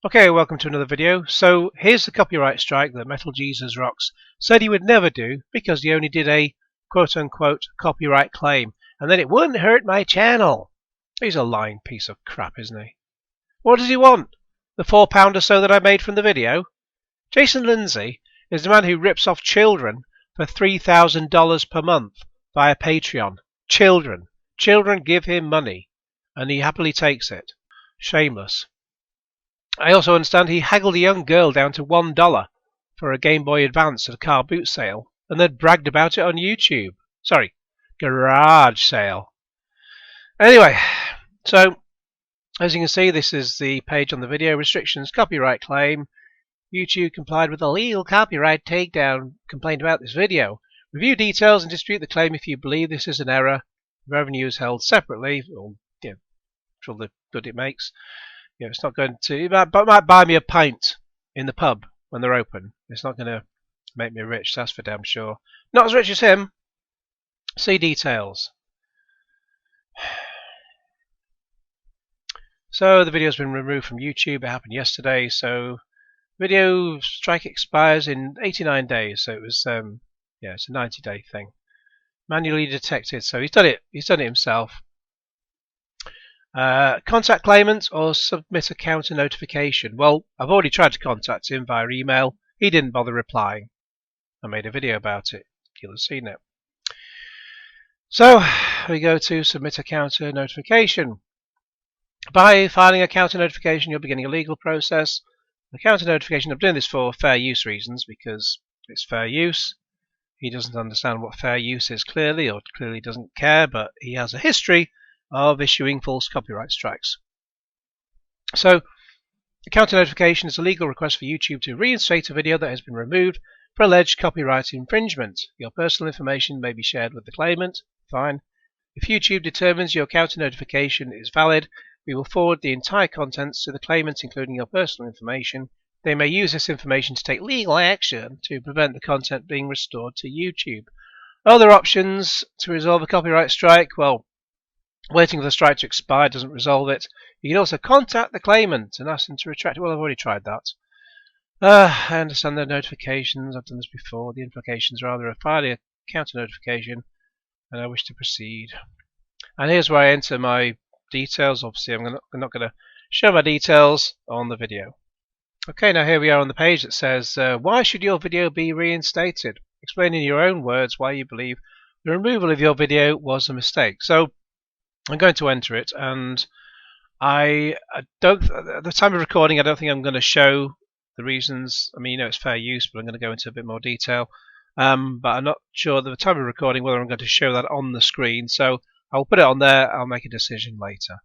Okay, welcome to another video. So here's the copyright strike that Metal Jesus Rocks said he would never do because he only did a quote-unquote copyright claim, and then it wouldn't hurt my channel. He's a lying piece of crap, isn't he? What does he want? The £4 or so that I made from the video? Jason Lindsay is the man who rips off children for $3,000 per month via Patreon. Children give him money, and he happily takes it. Shameless. I also understand he haggled a young girl down to $1 for a Game Boy Advance at a car boot sale, and then bragged about it on YouTube. Sorry, garage sale. Anyway, so as you can see, this is the page on the video. Restrictions, copyright claim. YouTube complied with a legal copyright takedown complaint about this video. Review details and dispute the claim if you believe this is an error. Revenue is held separately, or for the good it makes. It's not going to. It might buy me a pint in the pub when they're open. It's not going to make me rich, that's for damn sure. Not as rich as him. See details. So the video's been removed from YouTube. It happened yesterday. So video strike expires in 89 days. So it was it's a 90-day thing. Manually detected. So he's done it. He's done it himself. Contact claimant or submit a counter notification. Well, I've already tried to contact him via email. He didn't bother replying. I made a video about it. You'll have seen it. So we go to submit a counter notification. By filing a counter notification, you're beginning a legal process. The counter notification, I'm doing this for fair use reasons because it's fair use. He doesn't understand what fair use is clearly, or clearly doesn't care, but he has a history of issuing false copyright strikes. So, a counter notification is a legal request for YouTube to reinstate a video that has been removed for alleged copyright infringement. Your personal information may be shared with the claimant. Fine. If YouTube determines your counter notification is valid, we will forward the entire contents to the claimant, including your personal information. They may use this information to take legal action to prevent the content being restored to YouTube. Other options to resolve a copyright strike? Well, waiting for the strike to expire doesn't resolve it. You can also contact the claimant and ask them to retract it. Well, I've already tried that. I understand the notifications. I've done this before. The implications are either filing a counter notification and I wish to proceed. And here's where I enter my details. Obviously, I'm not going to show my details on the video. Okay, now here we are on the page that says, why should your video be reinstated? Explain in your own words why you believe the removal of your video was a mistake. So, I'm going to enter it, and I don't. At the time of recording, I don't think I'm going to show the reasons. I mean, it's fair use, but I'm going to go into a bit more detail. But I'm not sure at the time of recording whether I'm going to show that on the screen. So I'll put it on there. I'll make a decision later.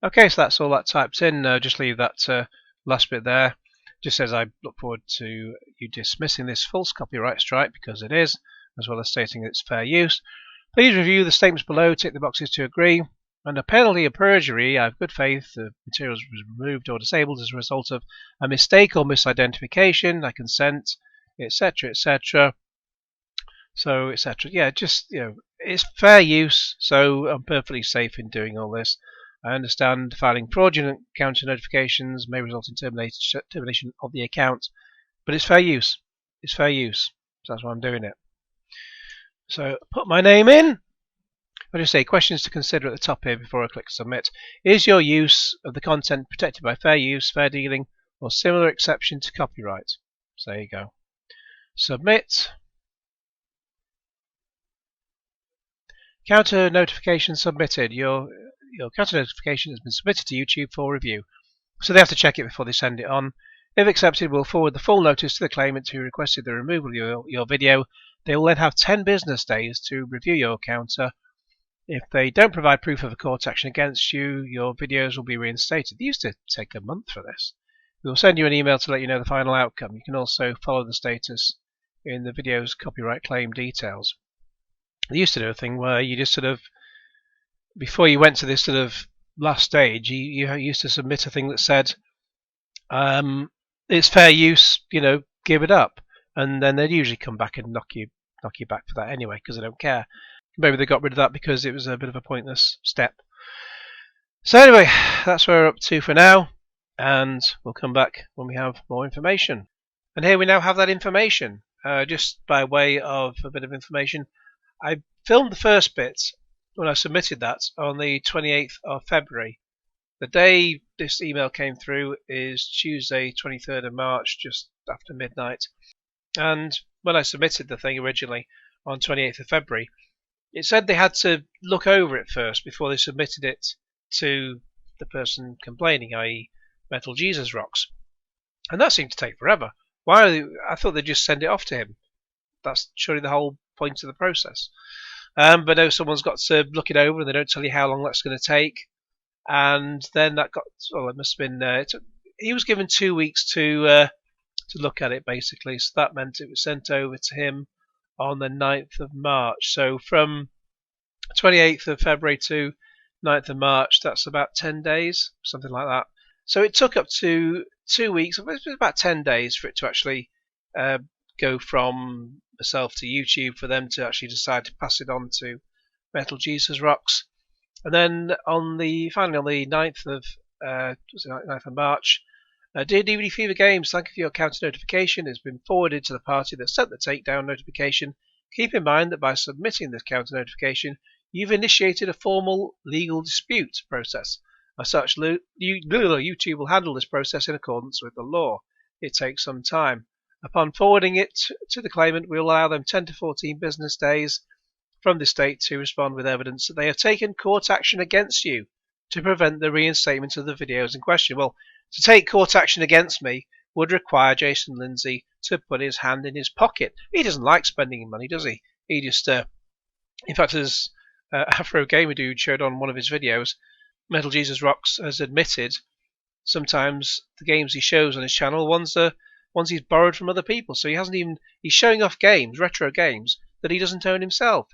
Okay, so that's all that typed in. Just leave that last bit there. Just says I look forward to you dismissing this false copyright strike because it is, as well as stating it's fair use. Please review the statements below. Tick the boxes to agree. Under penalty of perjury, I have good faith the materials was removed or disabled as a result of a mistake or misidentification. I consent, etc., etc. So, etc. Yeah, just it's fair use. So I'm perfectly safe in doing all this. I understand filing fraudulent counter notifications may result in termination of the account, but it's fair use. It's fair use. So that's why I'm doing it. So put my name in. I'll just say questions to consider at the top here before I click submit. Is your use of the content protected by fair use, fair dealing, or similar exception to copyright? So there you go. Submit. Counter notification submitted. Your counter notification has been submitted to YouTube for review. So they have to check it before they send it on. If accepted, we'll forward the full notice to the claimant who requested the removal of your video. They will then have 10 business days to review your counter. If they don't provide proof of a court action against you, your videos will be reinstated. They used to take a month for this. We will send you an email to let you know the final outcome. You can also follow the status in the video's copyright claim details. They used to do a thing where you just sort of, before you went to this sort of last stage, you used to submit a thing that said, it's fair use, give it up. And then they'd usually come back and knock you back for that anyway, because they don't care. Maybe they got rid of that because it was a bit of a pointless step. So anyway, that's where we're up to for now. and we'll come back when we have more information. And here we now have that information. Just by way of a bit of information, I filmed the first bit when I submitted that on the 28th of February. The day this email came through is Tuesday, 23rd of March, just after midnight. And when I submitted the thing originally on 28th of February, it said they had to look over it first before they submitted it to the person complaining, i.e. Metal Jesus Rocks. And that seemed to take forever. I thought they'd just send it off to him. That's surely the whole point of the process. But no, someone's got to look it over, and they don't tell you how long that's going to take. And then that got, well, it must have been, he was given 2 weeks to look at it, basically. So that meant it was sent over to him on the 9th of March. So from 28th of February to 9th of March, that's about 10 days, something like that. So it took up to 2 weeks, it was about 10 days for it to actually go from myself to YouTube, for them to actually decide to pass it on to Metal Jesus Rocks. And then finally on the 9th of March, dear DVDfeverGames, thank you for your counter notification. It has been forwarded to the party that sent the takedown notification. Keep in mind that by submitting this counter notification, you've initiated a formal legal dispute process. As such, YouTube will handle this process in accordance with the law. It takes some time. Upon forwarding it to the claimant, we will allow them 10 to 14 business days from this date to respond with evidence that they have taken court action against you to prevent the reinstatement of the videos in question. Well, to take court action against me would require Jason Lindsay to put his hand in his pocket. He doesn't like spending money, does he? He just, in fact, as Afro Gamer Dude showed on one of his videos, Metal Jesus Rocks has admitted sometimes the games he shows on his channel, ones he's borrowed from other people. So he's showing off games, retro games, that he doesn't own himself.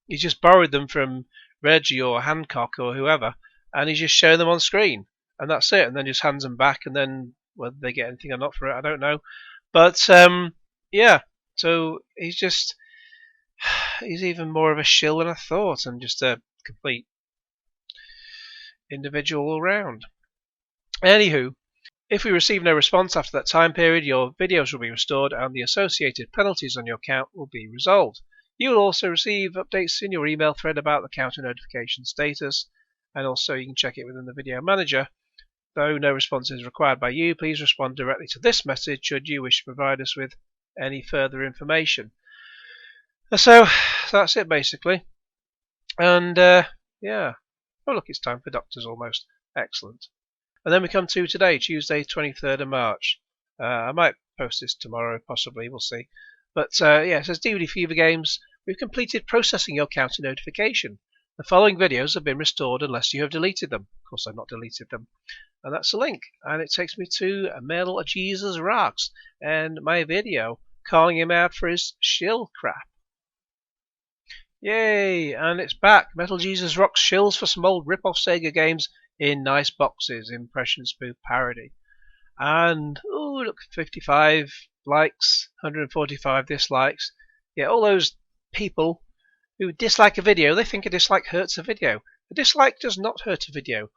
He's just borrowed them from Reggie or Hancock or whoever, and he's just showing them on screen, and that's it, and then just hands them back, and then whether they get anything or not for it, I don't know. But yeah, so he's even more of a shill than I thought, and just a complete individual all round. Anywho, if we receive no response after that time period, your videos will be restored and the associated penalties on your account will be resolved. You will also receive updates in your email thread about the counter notification status, and also you can check it within the video manager. Though no response is required by you, please respond directly to this message should you wish to provide us with any further information. So that's it basically. And yeah. Oh look, it's time for doctors almost. Excellent. And then we come to today, Tuesday 23rd of March. I might post this tomorrow, possibly, we'll see. But yeah, it says DVDfeverGames, we've completed processing your counter notification. The following videos have been restored unless you have deleted them. Of course, I've not deleted them. And that's a link. And it takes me to Metal Jesus Rocks and my video calling him out for his shill crap. Yay! And it's back. Metal Jesus Rocks shills for some old rip-off Sega games in nice boxes. Impression spoof parody. And, oh, look, 55 likes, 145 dislikes. Yeah, all those people who dislike a video, they think a dislike hurts a video. A dislike does not hurt a video.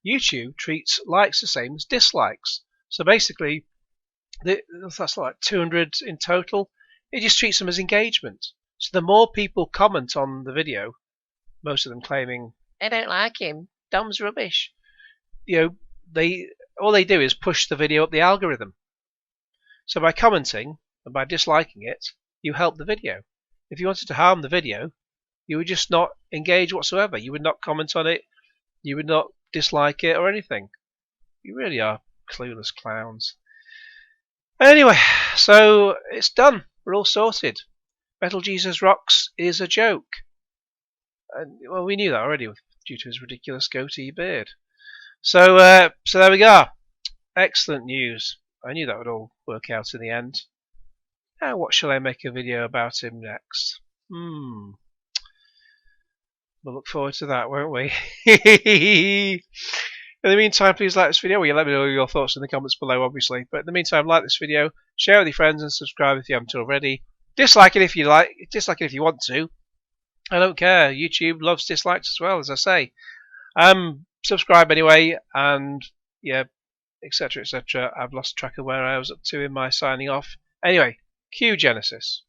YouTube treats likes the same as dislikes. So basically, that's like 200 in total. It just treats them as engagement. So the more people comment on the video, most of them claiming, I don't like him, Dom's rubbish. You know, all they do is push the video up the algorithm. So by commenting and by disliking it, you help the video. If you wanted to harm the video, you would just not engage whatsoever. You would not comment on it. You would not dislike it or anything. You really are clueless clowns. Anyway, so it's done. We're all sorted. Metal Jesus Rocks is a joke. And, well, we knew that already due to his ridiculous goatee beard. So there we go. Excellent news. I knew that would all work out in the end. Now what shall I make a video about him next? We'll look forward to that, won't we? In the meantime, please like this video. Well, you let me know your thoughts in the comments below, obviously. But in the meantime, like this video, share with your friends, and subscribe if you haven't already. Dislike it if you like. Dislike it if you want to. I don't care. YouTube loves dislikes as well, as I say. Subscribe anyway, and yeah, etc., etc. I've lost track of where I was up to in my signing off. Anyway, cue Genesis.